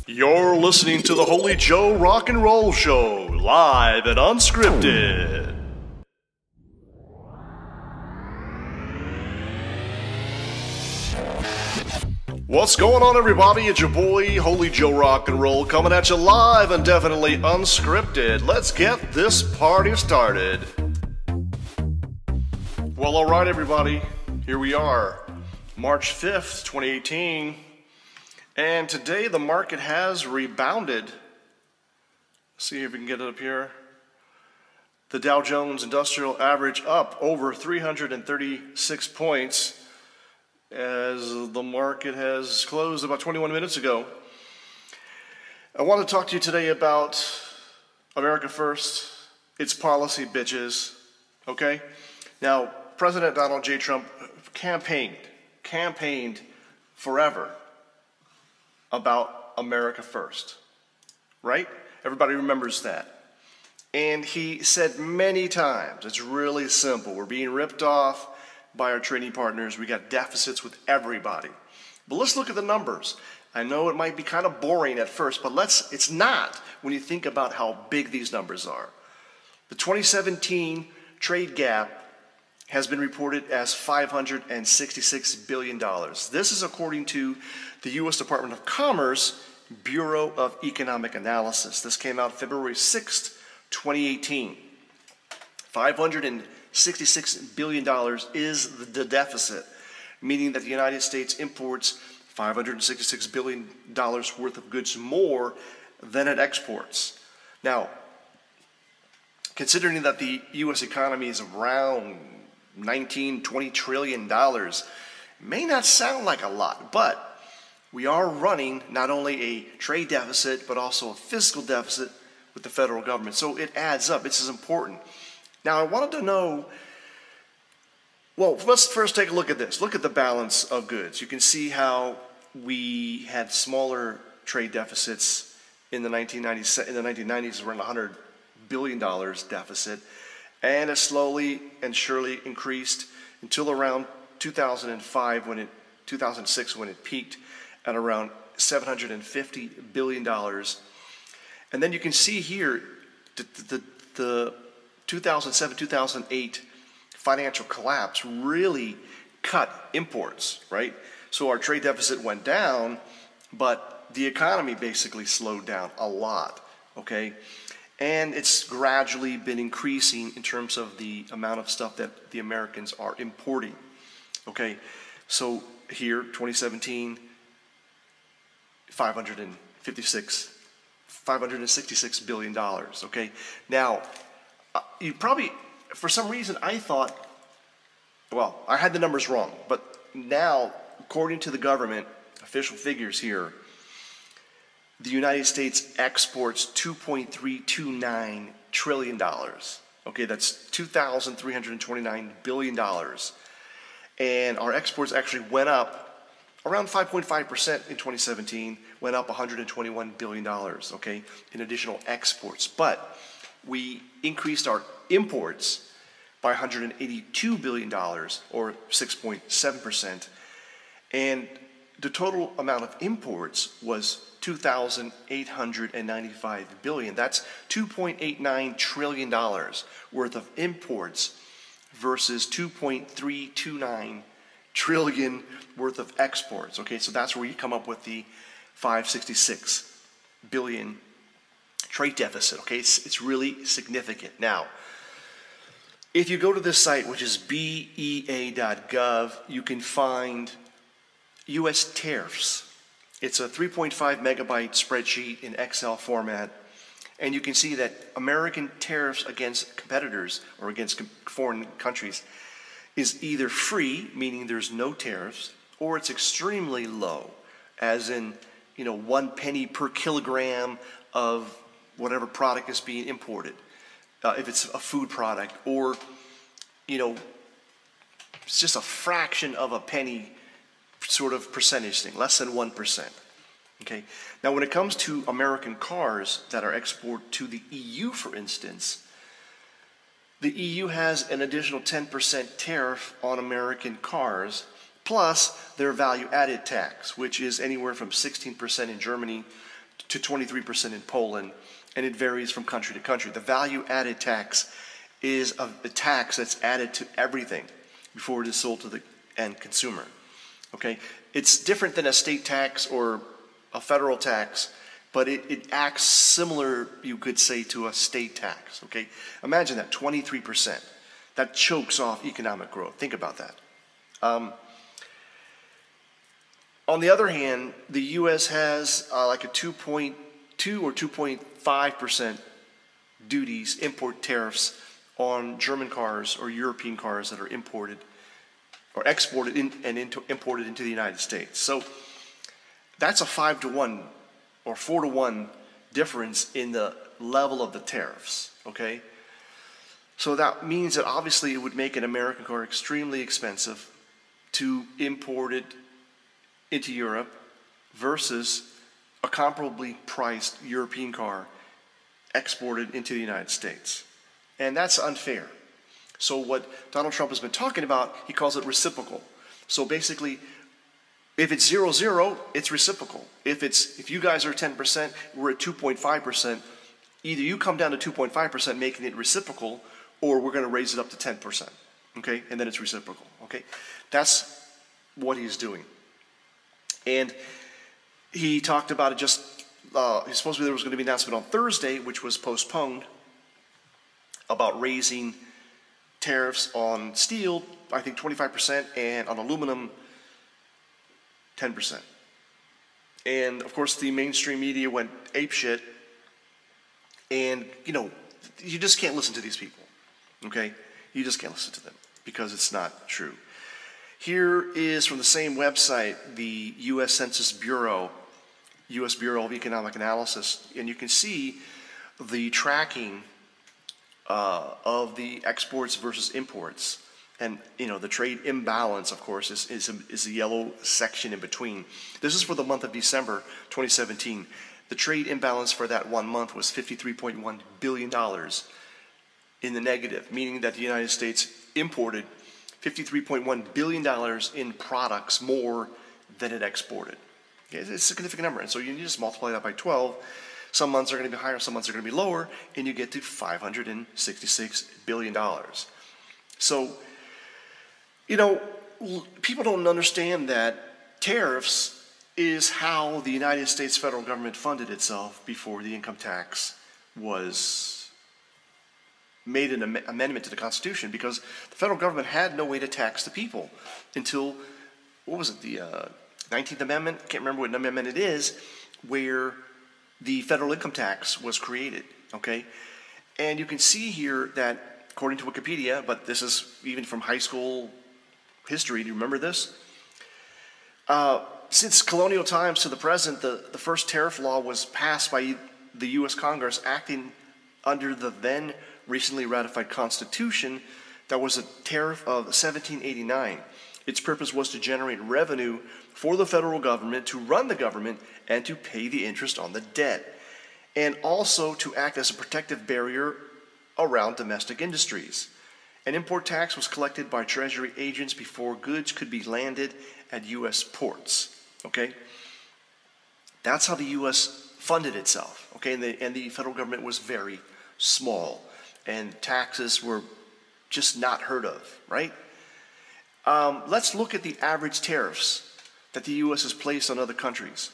You're listening to the Holy Joe Rock and Roll Show, live and unscripted. What's going on, everybody? It's your boy, Holy Joe Rock and Roll, coming at you live and definitely unscripted. Let's get this party started. Well, alright everybody, here we are, March 5th, 2018, and today the market has rebounded. Let's see if we can get it up here. The Dow Jones Industrial Average up over 336 points as the market has closed about 21 minutes ago. I want to talk to you today about America First, its policy, bitches, okay? Now, President Donald J. Trump campaigned forever about America First, right? Everybody remembers that. And he said many times, it's really simple. We're being ripped off by our trading partners. We got deficits with everybody. But let's look at the numbers. I know it might be kind of boring at first, but it's not when you think about how big these numbers are. The 2017 trade gap has been reported as $566 billion. This is according to the U.S. Department of Commerce Bureau of Economic Analysis. This came out February 6th, 2018. $566 billion is the deficit, meaning that the United States imports $566 billion worth of goods more than it exports. Now, considering that the U.S. economy is around $19–20 trillion, may not sound like a lot, but we are running not only a trade deficit, but also a fiscal deficit with the federal government. So it adds up. This is important. Now, I wanted to know, well, let's first take a look at this. Look at the balance of goods. You can see how we had smaller trade deficits in the 1990s, around $100 billion deficit, and it slowly and surely increased until around 2006 when it peaked at around $750 billion. And then you can see here the 2007-2008 financial collapse really cut imports, right? So our trade deficit went down, but the economy basically slowed down a lot, okay? And it's gradually been increasing in terms of the amount of stuff that the Americans are importing, okay? So here, 2017, $566 billion, okay? Now, you probably, for some reason, I thought, well, I had the numbers wrong, but now, according to the government, official figures here, the United States exports $2.329 trillion. Okay, that's $2,329 billion. And our exports actually went up around 5.5% in 2017, went up $121 billion, okay, in additional exports. But we increased our imports by $182 billion, or 6.7%. And the total amount of imports was $2,895 billion. That's $2.89 trillion worth of imports versus $2.329 trillion worth of exports. Okay, so that's where you come up with the $566 billion trade deficit. Okay, it's really significant. Now, if you go to this site, which is BEA.gov, you can find U.S. tariffs. It's a 3.5 megabyte spreadsheet in Excel format, and you can see that American tariffs against competitors or against foreign countries is either free, meaning there's no tariffs, or it's extremely low, as in, 1 penny per kilogram of whatever product is being imported. If it's a food product, or, it's just a fraction of a penny sort of percentage thing, less than 1%. Okay. Now, when it comes to American cars that are exported to the EU, for instance, The EU has an additional 10% tariff on American cars, plus their value-added tax, which is anywhere from 16% in Germany to 23% in Poland, and it varies from country to country. The value-added tax is a tax that's added to everything before it is sold to the end consumer. Okay, it's different than a state tax or a federal tax, but it acts similar, you could say, to a state tax. Okay, imagine that, 23%. That chokes off economic growth. Think about that. On the other hand, the U.S. has like a 2.2 or 2.5% duties, import tariffs on German cars or European cars that are imported or exported imported into the United States. So that's a 5-to-1 or 4-to-1 difference in the level of the tariffs, okay? So that means that obviously it would make an American car extremely expensive to import it into Europe versus a comparably priced European car exported into the United States. And that's unfair. So what Donald Trump has been talking about, he calls it reciprocal. So basically, if it's 0-0, it's reciprocal. If you guys are 10%, we're at 2.5%, either you come down to 2.5%, making it reciprocal, or we're going to raise it up to 10%. Okay? And then it's reciprocal. Okay? That's what he's doing. And he talked about it just, supposedly there was going to be an announcement on Thursday, which was postponed, about raising tariffs on steel, I think 25%, and on aluminum, 10%. And of course the mainstream media went apeshit, and you know, you just can't listen to these people, okay? You just can't listen to them because it's not true. Here is from the same website, the U.S. Census Bureau, U.S. Bureau of Economic Analysis, and you can see the tracking of the exports versus imports. And, you know, the trade imbalance, of course, is the yellow section in between. This is for the month of December 2017. The trade imbalance for that 1 month was $53.1 billion in the negative, meaning that the United States imported $53.1 billion in products more than it exported. Okay, it's a significant number. And so you just multiply that by 12. Some months are going to be higher, some months are going to be lower, and you get to $566 billion. So, you know, people don't understand that tariffs is how the United States federal government funded itself before the income tax was made an amendment to the Constitution, because the federal government had no way to tax the people until, what was it, the 19th Amendment? I can't remember what amendment it is, where the federal income tax was created, okay? And you can see here that, according to Wikipedia, but this is even from high school history, do you remember this? Since colonial times to the present, the first tariff law was passed by the U.S. Congress acting under the then recently ratified Constitution that was a tariff of 1789. Its purpose was to generate revenue for the federal government, to run the government, and to pay the interest on the debt, and also to act as a protective barrier around domestic industries. An import tax was collected by Treasury agents before goods could be landed at U.S. ports, okay? That's how the U.S. funded itself, okay? And the federal government was very small, and taxes were just not heard of, right? Let's look at the average tariffs that the U.S. has placed on other countries.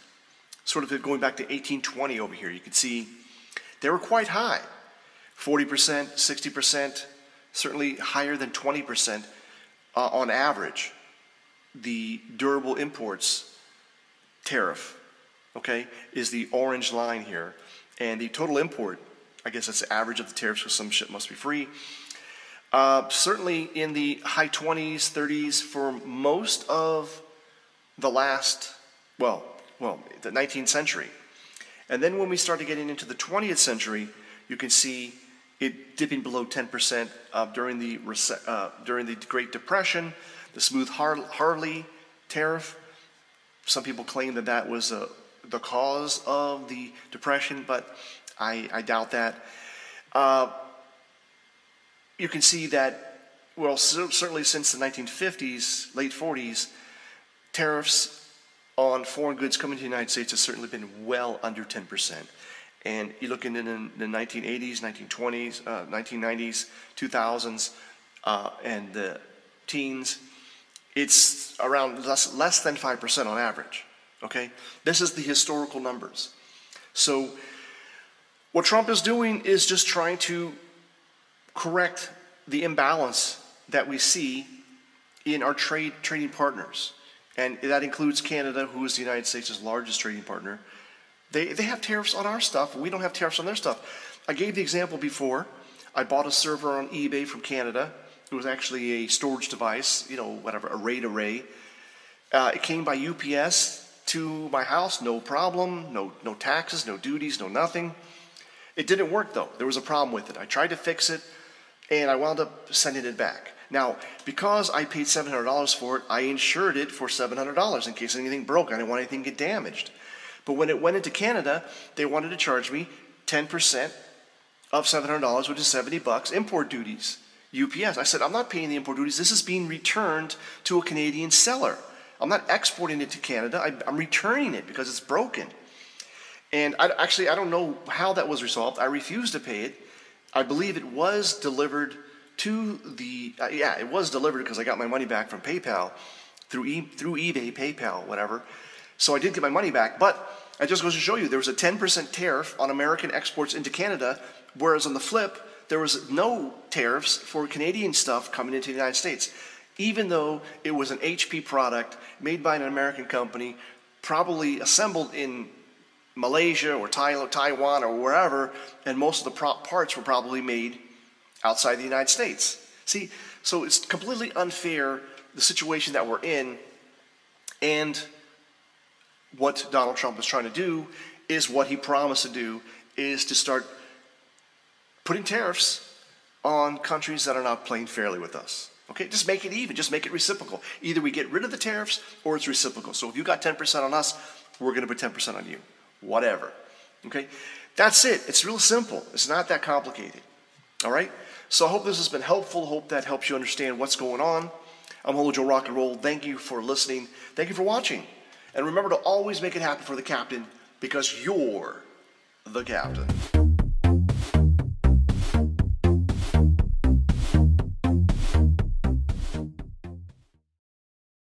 Sort of going back to 1820 over here, you can see they were quite high. 40%, 60%, certainly higher than 20% on average. The durable imports tariff, okay, is the orange line here. And the total import, I guess that's the average of the tariffs because some shit must be free. Certainly in the high 20s, 30s for most of the last, well, the 19th century. And then when we started getting into the 20th century, you can see it dipping below 10% during the Great Depression, the Smooth-Harley tariff. Some people claim that that was the cause of the Depression, but I doubt that. you can see that, well, certainly since the 1950s, late 40s, tariffs on foreign goods coming to the United States has certainly been well under 10%. And you look into the 1980s, 1920s, 1990s, 2000s, and the teens, it's around less than 5% on average, okay? This is the historical numbers. So what Trump is doing is just trying to correct the imbalance that we see in our trading partners. And that includes Canada, who is the United States' largest trading partner. They have tariffs on our stuff. We don't have tariffs on their stuff. I gave the example before. I bought a server on eBay from Canada. It was actually a storage device, you know, whatever, a RAID array. It came by UPS to my house, no problem, no taxes, no duties, no nothing. It didn't work though. There was a problem with it. I tried to fix it, and I wound up sending it back. Now, because I paid $700 for it, I insured it for $700 in case anything broke. I didn't want anything to get damaged. But when it went into Canada, they wanted to charge me 10% of $700, which is $70, import duties. UPS. I said, I'm not paying the import duties. This is being returned to a Canadian seller. I'm not exporting it to Canada. I'm returning it because it's broken. And I don't know how that was resolved. I refused to pay it. I believe it was delivered to the, it was delivered because I got my money back from PayPal, through eBay, PayPal, whatever. So I did get my money back, but it just goes to show you there was a 10% tariff on American exports into Canada, whereas on the flip, there was no tariffs for Canadian stuff coming into the United States, even though it was an HP product made by an American company, probably assembled in Malaysia or Taiwan or wherever, and most of the parts were probably made outside the United States. See, so it's completely unfair, the situation that we're in, and what Donald Trump is trying to do is what he promised to do, is to start putting tariffs on countries that are not playing fairly with us. Okay, just make it even, just make it reciprocal. Either we get rid of the tariffs or it's reciprocal. So if you got 10% on us, we're going to put 10% on you. Whatever. Okay, that's it. It's real simple. It's not that complicated. All right? So I hope this has been helpful. Hope that helps you understand what's going on. I'm Holo Joe Rock and Roll. Thank you for listening. Thank you for watching. And remember to always make it happen for the captain, because you're the captain.